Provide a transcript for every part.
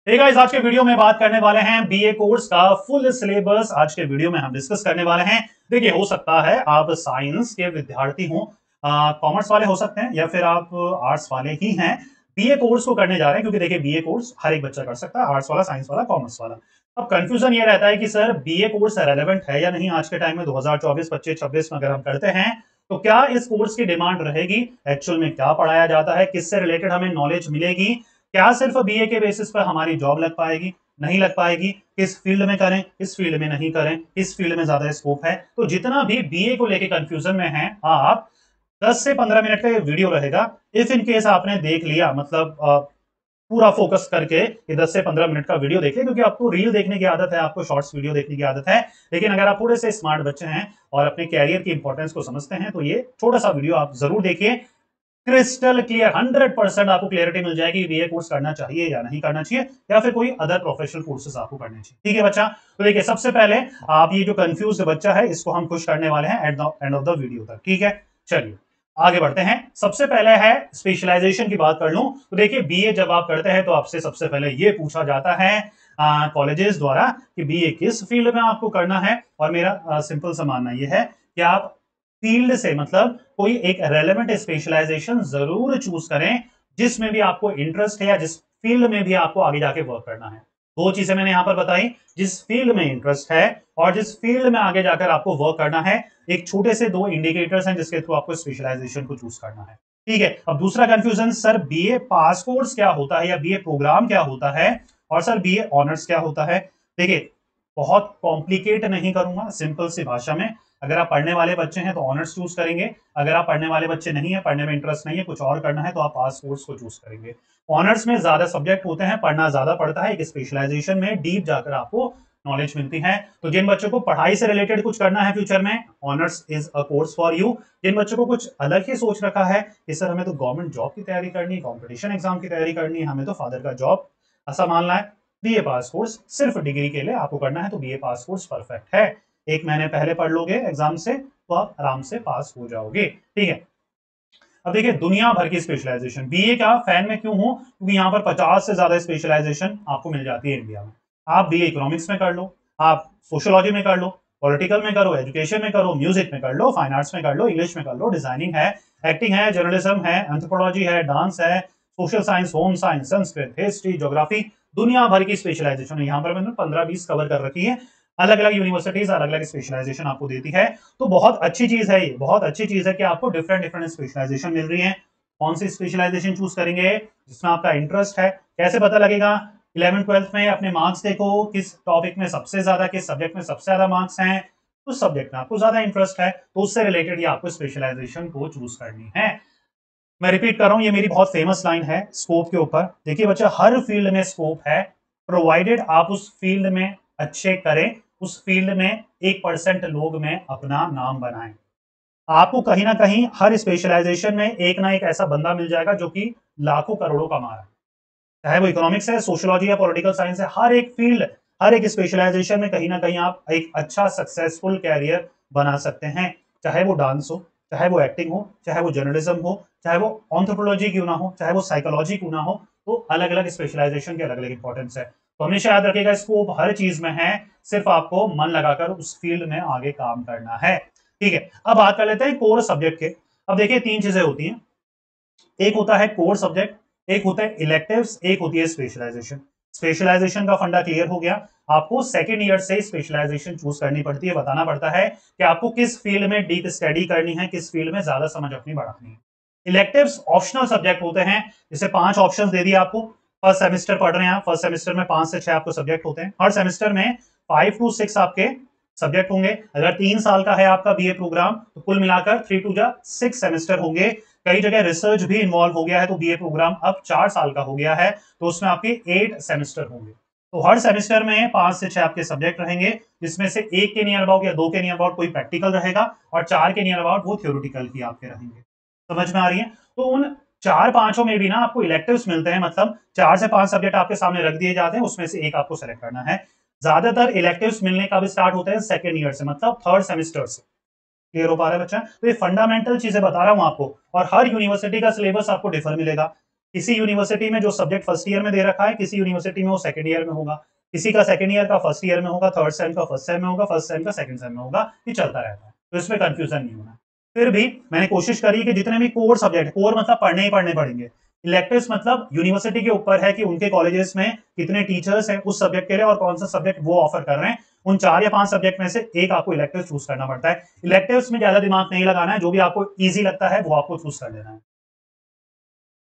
Hey guys, आज के video में बात करने वाले हैं बीए कोर्स का फुल सिलेबस। आज के वीडियो में हम डिस्कस करने वाले हैं। देखिए, हो सकता है आप साइंस के विद्यार्थी हो, कॉमर्स वाले हो सकते हैं, या फिर आप आर्ट्स वाले ही हैं। बीए कोर्स को करने जा रहे हैं, क्योंकि देखिए बीए कोर्स हर एक बच्चा कर सकता है, आर्ट्स वाला, साइंस वाला, कॉमर्स वाला। अब कंफ्यूजन ये रहता है कि सर बीए कोर्स रेलेवेंट है या नहीं आज के टाइम में 2024, 25, 26 में अगर हम करते हैं तो क्या इस कोर्स की डिमांड रहेगी, एक्चुअल में क्या पढ़ाया जाता है, किससे रिलेटेड हमें नॉलेज मिलेगी, क्या सिर्फ बीए के बेसिस पर हमारी जॉब लग पाएगी, नहीं लग पाएगी, किस फील्ड में करें, किस फील्ड में नहीं करें, किस फील्ड में ज्यादा स्कोप है। तो जितना भी बीए को लेके कंफ्यूजन में है, आप 10 से 15 मिनट का ये वीडियो रहेगा। इफ इन केस आपने देख लिया, मतलब पूरा फोकस करके ये 10 से 15 मिनट का वीडियो देखिए, क्योंकि आपको रील देखने की आदत है, आपको शॉर्ट्स वीडियो देखने की आदत है। लेकिन अगर आप थोड़े से स्मार्ट बच्चे हैं और अपने कैरियर की इंपॉर्टेंस को समझते हैं तो ये छोटा सा वीडियो आप जरूर देखिए। क्रिस्टल क्लियर 100% आपको क्लियरिटी मिल जाएगी बीए कोर्स करना चाहिए या नहीं करना चाहिए, या फिर कोई अदर प्रोफेशनल कोर्सेज आपको करने चाहिए। ठीक है बच्चा, तो देखिए सबसे पहले आप ये जो कंफ्यूज बच्चा है इसको हम खुश करने वाले हैं at the end of the video तक। ठीक है, चलिए आगे बढ़ते हैं। सबसे पहले है स्पेशलाइजेशन की बात कर लूं तो देखिए बीए जब आप करते हैं तो आपसे सबसे पहले ये पूछा जाता है कॉलेजेस द्वारा कि बीए किस फील्ड में आपको करना है। और मेरा सिंपल सा मानना यह है कि आप फील्ड से, मतलब कोई एक रेलेवेंट स्पेशलाइजेशन जरूर चूज करें जिसमें भी आपको इंटरेस्ट है या जिस फील्ड में भी आपको आगे जाके वर्क करना है। दो चीजें मैंने यहां पर बताई, जिस फील्ड में इंटरेस्ट है और जिस फील्ड में आगे जाकर आपको वर्क करना है। एक छोटे से दो इंडिकेटर्स हैं जिसके थ्रू आपको स्पेशलाइजेशन को चूज करना है। ठीक है, अब दूसरा कंफ्यूजन, सर बीए पास कोर्स क्या होता है या बीए प्रोग्राम क्या होता है, और सर बीए ऑनर्स क्या होता है। देखिए, बहुत कॉम्प्लिकेट नहीं करूंगा, सिंपल सी भाषा में, अगर आप पढ़ने वाले बच्चे हैं तो ऑनर्स चूज करेंगे। अगर आप पढ़ने वाले बच्चे नहीं है, पढ़ने में इंटरेस्ट नहीं है, कुछ और करना है, तो आप पास कोर्स को चूज करेंगे। ऑनर्स में ज्यादा सब्जेक्ट होते हैं, पढ़ना ज्यादा पड़ता है, एक स्पेशलाइजेशन में डीप जाकर आपको नॉलेज मिलती है। तो जिन बच्चों को पढ़ाई से रिलेटेड कुछ करना है फ्यूचर में, honours is a course for you. जिन बच्चों को कुछ अलग ही सोच रखा है कि सर हमें तो गवर्नमेंट जॉब की तैयारी करनी है, कॉम्पिटिशन एग्जाम की तैयारी करनी है, हमें तो फादर का जॉब ऐसा मानना है, बीए पास कोर्स सिर्फ डिग्री के लिए आपको करना है, तो बीए पास कोर्स परफेक्ट है। एक महीने पहले पढ़ लोगे एग्जाम से तो आप आराम से पास हो जाओगे। ठीक है, अब देखिए दुनिया भर की स्पेशलाइजेशन, बीए का फैन में क्यों हूं, क्योंकि यहां पर 50 से ज्यादा स्पेशलाइजेशन आपको मिल जाती है इंडिया में। आप बीए इकोनॉमिक्स में कर लो, आप सोशियोलॉजी में कर लो, पॉलिटिकल में करो, एजुकेशन में करो, म्यूजिक में कर लो, फाइन आर्ट्स में कर लो, इंग्लिश में कर लो, डिजाइनिंग है, एक्टिंग है, जर्नलिज्म है, एंथ्रोपोलॉजी है, डांस है, social science, home science, Sanskrit, history, geography, दुनिया भर की स्पेशलाइजेशन है। यहाँ पर मैंने 15-20 कवर कर रखी है। अलग अलग यूनिवर्सिटीज अलग अलग स्पेशलाइजेशन आपको देती है, तो बहुत अच्छी चीज है, ये बहुत अच्छी चीज है कि आपको डिफरेंट डिफरेंट स्पेशलाइजेशन मिल रही है। कौन सी स्पेशलाइजेशन चूज करेंगे जिसमें आपका इंटरेस्ट है, कैसे पता लगेगा। 11th-12th में अपने मार्क्स देखो, किस टॉपिक में सबसे ज्यादा, किस सब्जेक्ट में सबसे ज्यादा मार्क्स हैं, उस सब्जेक्ट में आपको ज्यादा इंटरेस्ट है, तो उससे रिलेटेड ही आपको स्पेशलाइजेशन को चूज करनी है। मैं रिपीट कर रहा हूं, ये मेरी बहुत फेमस लाइन है स्कोप के ऊपर। देखिए बच्चा, हर फील्ड में स्कोप है, प्रोवाइडेड आप उस फील्ड में अच्छे करें, उस फील्ड में 1% लोग में अपना नाम बनाएं। आपको कहीं ना कहीं हर स्पेशलाइजेशन में एक ना एक ऐसा बंदा मिल जाएगा जो कि लाखों करोड़ों कमा रहा है, चाहे वो इकोनॉमिक्स है, सोशियोलॉजी है, पॉलिटिकल साइंस है। हर एक फील्ड, हर एक स्पेशलाइजेशन में कहीं ना कहीं आप एक अच्छा सक्सेसफुल कैरियर बना सकते हैं। चाहे वो डांस हो, चाहे वो एक्टिंग हो, चाहे वो जर्नलिज्म हो, चाहे वो ऑन्थ्रोपोलॉजी क्यों ना हो, चाहे वो साइकोलॉजी क्यों ना हो, तो अलग अलग स्पेशलाइजेशन की अलग अलग इंपॉर्टेंस है। तो हमेशा याद रखिएगा, स्कोप हर चीज में है, सिर्फ आपको मन लगाकर उस फील्ड में आगे काम करना है। ठीक है, अब बात कर लेते हैं कोर सब्जेक्ट के। अब देखिए तीन चीजें होती हैं, एक होता है कोर सब्जेक्ट, एक होता है इलेक्टिव्स, एक होती है स्पेशलाइजेशन। स्पेशलाइजेशन का फंडा क्लियर हो गया, आपको सेकेंड ईयर से स्पेशलाइजेशन चूज करनी पड़ती है, बताना पड़ता है कि आपको किस फील्ड में डीप स्टडी करनी है, किस फील्ड में ज्यादा समझ अपनी बढ़ानी है। इलेक्टिव्स ऑप्शनल सब्जेक्ट होते हैं, जैसे 5 ऑप्शंस दे दिए आपको। फर्स्ट सेमेस्टर पढ़ रहे हैं, फर्स्ट सेमेस्टर में 5 से 6 आपको सब्जेक्ट होते हैं, हर सेमेस्टर में 5 to 6 आपके सब्जेक्ट होंगे। अगर 3 साल का है आपका बीए प्रोग्राम तो कुल मिलाकर 3 to 6 सेमेस्टर होंगे। कई जगह रिसर्च भी इन्वॉल्व हो गया है, तो बीए प्रोग्राम अब 4 साल का हो गया है, तो उसमें आपके 8 सेमेस्टर होंगे। तो हर सेमेस्टर में 5 से 6 आपके सब्जेक्ट रहेंगे, जिसमें से एक के नियर अबाउट या दो के नियर अबाउट कोई प्रैक्टिकल रहेगा, और 4 के नियर अबाउट वो थ्योरेटिकल की आपके रहेंगे। समझ में आ रही है। तो उन 4-5 में भी ना आपको इलेक्टिव्स मिलते हैं, मतलब 4 से 5 सब्जेक्ट आपके सामने रख दिए जाते हैं, उसमें से एक आपको सेलेक्ट करना है। ज्यादातर इलेक्टिव्स मिलने का भी स्टार्ट होते हैं सेकेंड ईयर से, मतलब थर्ड सेमेस्टर से। क्लियर हो पा रहा है बच्चा। तो ये फंडामेंटल चीजें बता रहा हूं आपको, और हर यूनिवर्सिटी का सिलेबस आपको डिफर मिलेगा। किसी यूनिवर्सिटी में जो सब्जेक्ट फर्स्ट ईयर में दे रखा है, किसी यूनिवर्सिटी में वो सेकंड ईयर में होगा, किसी का सेकंड ईयर का फर्स्ट ईयर में होगा, थर्ड सेम का फर्स्ट सेम में होगा, फर्स्ट सेम का सेकंड सेम में होगा, ये चलता रहता है, तो इसमें कंफ्यूजन नहीं होना। फिर भी मैंने कोशिश करी कि जितने भी कोर सब्जेक्ट, कोर मतलब पढ़ने ही पढ़ने पड़ेंगे, इलेक्टिव्स मतलब यूनिवर्सिटी के ऊपर है कि उनके कॉलेजेस में कितने टीचर्स हैं उस सब्जेक्ट के लिए और कौन सा सब्जेक्ट वो ऑफर कर रहे हैं, उन 4 या 5 सब्जेक्ट में से एक आपको इलेक्टिव चूज करना पड़ता है। इलेक्टिव्स में ज्यादा दिमाग नहीं लगाना है, जो भी आपको इजी लगता है वो आपको चूज कर लेना है।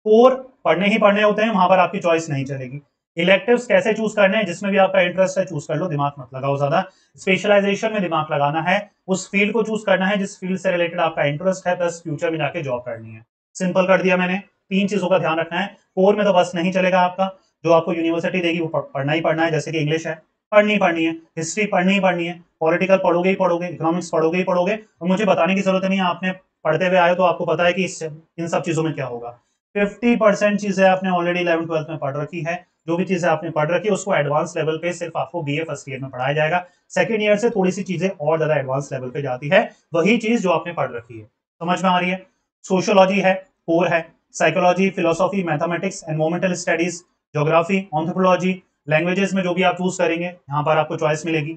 कोर पढ़ने ही पढ़ने होते हैं, वहां पर आपकी चॉइस नहीं चलेगी। इलेक्टिव्स कैसे चूज करने हैं, जिसमें भी आपका इंटरेस्ट है चूज कर लो, दिमाग मत लगाओ ज्यादा। स्पेशलाइजेशन में दिमाग लगाना है, उस फील्ड को चूज करना है जिस फील्ड से रिलेटेड आपका इंटरेस्ट है, प्लस फ्यूचर में जाके जॉब करनी है। सिंपल कर दिया मैंने। 3 चीजों का ध्यान रखना है। कोर में तो बस नहीं चलेगा आपका, जो आपको यूनिवर्सिटी देगी वो पढ़ना ही पढ़ना है, जैसे कि इंग्लिश है पढ़नी ही पढ़नी है, हिस्ट्री पढ़नी ही पढ़नी है, पॉलिटिकल पढ़ोगे ही पढ़ोगे, इकोनॉमिक्स पढ़ोगे ही पढ़ोगे, और मुझे बताने की जरूरत नहीं है, आपने पढ़ते हुए आए तो आपको पता है कि इन सब चीजों में क्या होगा। 50% चीजें आपने ऑलरेडी 11 12 में पढ़ रखी है। जो भी चीजें आपने पढ़ रखी है उसको एडवांस लेवल पे सिर्फ आपको बीए फर्स्ट ईयर में पढ़ाया जाएगा। सेकंड ईयर से थोड़ी सी चीजें और ज्यादा एडवांस लेवल पे जाती है, वही चीज जो आपने पढ़ रखी है। समझ में आ रही है? सोशियोलॉजी है, कोर है, psychology, philosophy, mathematics, environmental studies, geography, anthropology, languages में जो भी आप चूज करेंगे यहाँ पर आपको चॉइस मिलेगी।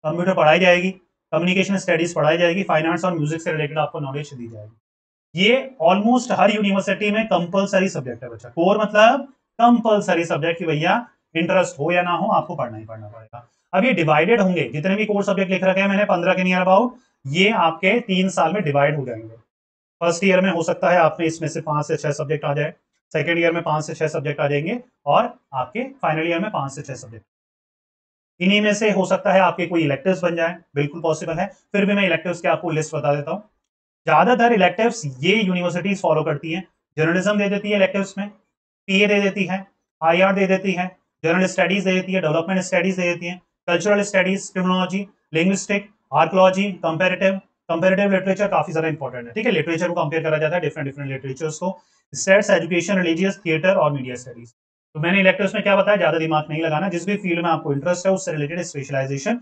कंप्यूटर पढ़ाई जाएगी, कम्युनिकेशन स्टडीज पढ़ाई जाएगी, फाइनेंस और म्यूजिक से रिलेटेड आपको नॉलेज दी जाएगी। ये ऑलमोस्ट हर यूनिवर्सिटी में कंपलसरी सब्जेक्ट है बच्चा। कोर मतलब कंपलसरी सब्जेक्ट कि भैया इंटरेस्ट हो या ना हो आपको पढ़ना ही पढ़ना पड़ेगा। अब ये डिवाइडेड होंगे, जितने भी कोर सब्जेक्ट लिख रखे हैं मैंने 15 के नियर अबाउट, ये आपके 3 साल में डिवाइड हो जाएंगे। फर्स्ट ईयर में हो सकता है आपने इसमें से 5 से 6 सब्जेक्ट आ जाए, सेकेंड ईयर में 5 से 6 सब्जेक्ट आ जाएंगे, और आपके फाइनल ईयर में 5 से 6 सब्जेक्ट। इन्हीं में से हो सकता है आपके कोई इलेक्टिव्स बन जाए, बिल्कुल पॉसिबल है। फिर भी मैं इलेक्टिव्स के आपको लिस्ट बता देता हूँ। ज्यादातर इलेक्टिव्स ये यूनिवर्सिटीज फॉलो करती हैं। जर्नलिज्म दे देती है इलेक्टिव्स में, पीए दे देती है, आईआर दे देती है, जनरल स्टडीज दे देती है, डेवलपमेंट स्टडीज दे देती है, cultural studies, criminology, linguistic, archaeology, comparative. Comparative literature काफी ज्यादा इंपॉर्टेंट है, ठीक है। लिटरेचर को कंपेयर करा जाता है डिफरेंट डिफरेंट लिटरेचर्स को। स्टेट्स, एजुकेशन, रिलीजियस, थिएटर और मीडिया स्टडीज। तो मैंने इलेक्टिव्स में क्या बताया, ज्यादा दिमाग नहीं लगाना, जिस भी फील्ड में आपको इंटरेस्ट है उससे related specialisation,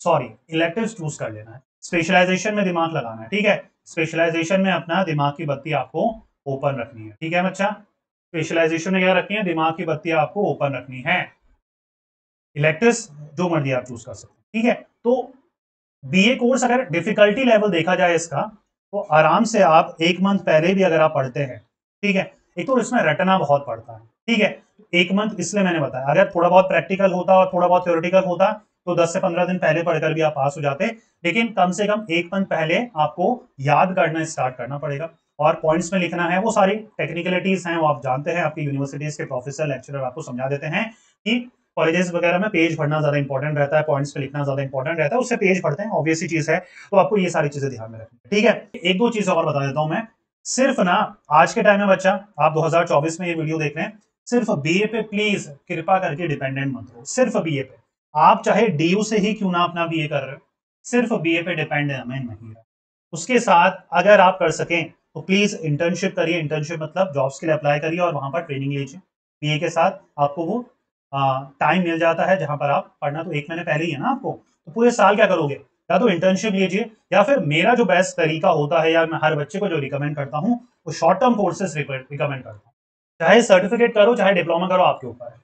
sorry electives choose कर लेना है। स्पेशलाइजेशन में दिमाग लगाना है, ठीक है। स्पेशलाइजेशन में अपना दिमाग की बत्ती आपको ओपन रखनी है, ठीक है बच्चा। स्पेशलाइजेशन में क्या रखनी है, दिमाग की बत्ती आपको ओपन रखनी है। इलेक्टिव्स जो मर्जी आप चूज कर सकते हैं, ठीक है। तो बीए कोर्स अगर डिफिकल्टी लेवल देखा जाए इसका, तो आराम से आप 1 मंथ पहले भी अगर आप पढ़ते हैं, ठीक है। एक तो इसमें रटना बहुत पड़ता है, ठीक है। 1 मंथ इसलिए मैंने बताया, अगर थोड़ा बहुत प्रैक्टिकल होता और थोड़ा बहुत थ्योरेटिकल होता तो 10 से 15 दिन पहले पढ़कर भी आप पास हो जाते, लेकिन कम से कम 1 मंथ पहले आपको याद करना स्टार्ट करना पड़ेगा। और पॉइंट्स में लिखना है, वो सारी टेक्निकलिटीज हैं, वो आप जानते हैं, आपकी यूनिवर्सिटीज के प्रोफेसर लेक्चरर आपको समझा देते हैं कि कॉलेजेस वगैरह में पेज भरना ज्यादा इंपॉर्टेंट रहता है, पॉइंट्स पे लिखना ज्यादा इंपॉर्टेंट रहता है, उससे पेज भरते हैं, ऑब्वियस ही चीज है। तो आपको ये सारी चीजें ध्यान में रखनी है, ठीक है। एक दो चीज और बता देता हूं मैं। सिर्फ ना आज के टाइम में बच्चा, आप 2024 में ये वीडियो देख रहे हैं, सिर्फ बीए पे प्लीज कृपा करके डिपेंडेंट मत हो। सिर्फ बीए पे, आप चाहे डीयू से ही क्यों ना अपना बीए कर रहे हो, सिर्फ बीए पे डिपेंडेंट नहीं रहे। उसके साथ अगर आप कर सकें तो प्लीज इंटर्नशिप करिए। इंटर्नशिप मतलब जॉब्स के लिए अप्लाई करिए और वहां पर ट्रेनिंग लीजिए। बीए के साथ आपको वो टाइम मिल जाता है जहां पर आप पढ़ना तो 1 महीने पहले ही है ना आपको, तो पूरे साल क्या करोगे, या तो इंटर्नशिप लीजिए, या फिर मेरा जो बेस्ट तरीका होता है, या मैं हर बच्चे को जो रिकमेंड करता हूँ, वो शॉर्ट टर्म कोर्सेज रिकमेंड करता हूँ। चाहे सर्टिफिकेट करो चाहे डिप्लोमा करो, आपके ऊपर है।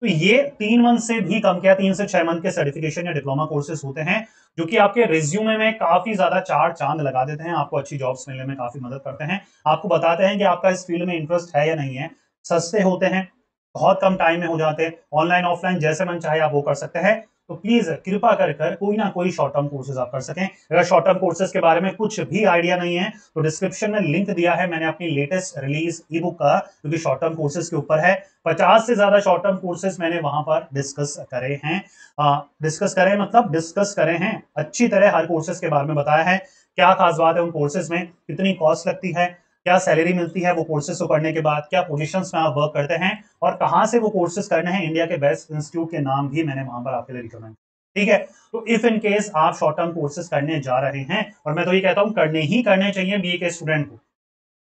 तो ये 3 मंथ से भी कम, क्या 3 से 6 मंथ के सर्टिफिकेशन या डिप्लोमा कोर्सेज होते हैं, जो कि आपके रिज्यूमे में काफी ज्यादा चार चांद लगा देते हैं, आपको अच्छी जॉब्स मिलने में काफी मदद करते हैं, आपको बताते हैं कि आपका इस फील्ड में इंटरेस्ट है या नहीं है। सस्ते होते हैं, बहुत कम टाइम में हो जाते हैं, ऑनलाइन ऑफलाइन जैसे मन चाहे आप वो कर सकते हैं। तो प्लीज कृपा कर कोई ना कोई शॉर्ट टर्म कोर्सेज आप कर सकें। अगर शॉर्ट टर्म कोर्सेज के बारे में कुछ भी आइडिया नहीं है तो डिस्क्रिप्शन में लिंक दिया है मैंने अपनी लेटेस्ट रिलीज ई बुक का, जो कि शॉर्ट टर्म कोर्सेज के ऊपर है। 50 से ज्यादा शॉर्ट टर्म कोर्सेज मैंने वहां पर डिस्कस करे हैं। डिस्कस करे हैं अच्छी तरह, हर कोर्सेज के बारे में बताया है, क्या खास बात है उन कोर्सेज में, कितनी कॉस्ट लगती है, क्या सैलरी मिलती है वो कोर्सेज को करने के बाद, क्या पोजीशंस में आप वर्क करते हैं, और कहां से वो कोर्सेज करने हैं। इंडिया के बेस्ट इंस्टीट्यूट के नाम भी मैंने वहां पर आपके लिए रिकमेंड, ठीक है। तो इफ इन केस आप शॉर्ट टर्म कोर्सेज करने जा रहे हैं, और मैं तो ये कहता हूं करने ही करने चाहिए, बीए के स्टूडेंट को,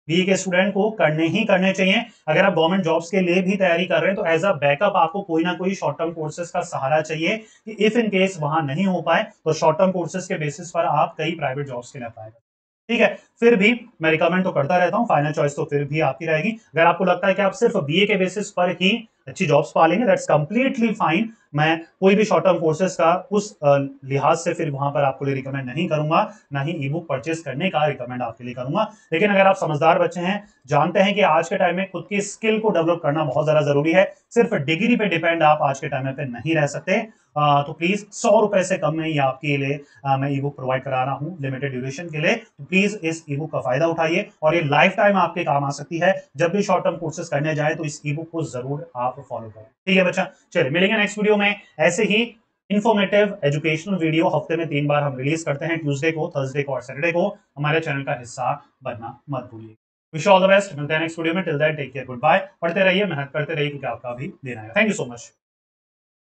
बीए के स्टूडेंट को करने ही करने चाहिए। अगर आप गवर्नमेंट जॉब्स के लिए भी तैयारी कर रहे हैं तो एज अ बैकअप आपको कोई ना कोई शॉर्ट टर्म कोर्सेज का सहारा चाहिए, कि इफ इन केस वहां नहीं हो पाए तो शॉर्ट टर्म कोर्सेज के बेसिस पर आप कई प्राइवेट जॉब्स के लिए अप्लाई करें, ठीक है, फिर भी मैं रिकमेंड तो करता रहता हूँ, फाइनल चॉइस तो फिर भी आपकी रहेगी। अगर आपको लगता है कि आप सिर्फ बीए के बेसिस पर ही अच्छी जॉब्स पा लेंगे, दैट्स कंप्लीटली फाइन। मैं कोई भी शॉर्ट टर्म कोर्सेज का उस लिहाज से फिर वहां पर आपको लिए रिकमेंड नहीं करूंगा, ना ही ई बुक परचेज करने का रिकमेंड आपके लिए करूंगा। लेकिन अगर आप समझदार बच्चे हैं, जानते हैं कि आज के टाइम में खुद की स्किल को डेवलप करना बहुत ज्यादा जरूरी है, सिर्फ डिग्री पे डिपेंड आप आज के टाइम में पे नहीं रह सकते, तो प्लीज 100 रुपए से कम में ही आपके लिए मैं ई बुक प्रोवाइड करा रहा हूँ लिमिटेड ड्यूरेशन के लिए। तो प्लीज इस ई बुक का फायदा उठाइए और ये लाइफ टाइम आपके काम आ सकती है। जब भी शॉर्ट टर्म कोर्सेज करने जाए तो इस ई बुक को जरूर आप फॉलो करें। ठीक है बच्चा, चलिए मिलेंगे नेक्स्ट वीडियो में। ऐसे ही इन्फॉर्मेटिव एजुकेशनल वीडियो हफ्ते में 3 बार हम रिलीज करते हैं, ट्यूसडे को, थर्सडे को और सैटरडे को। हमारे चैनल का हिस्सा बनना मत भूलिए। विश ऑल द बेस्ट, मिलते हैं नेक्स्ट वीडियो में। Till then take care, good bye. पढ़ते रहिए, मेहनत करते रहिए, क्योंकि आपका भी दिन आएगा। Thank you so much.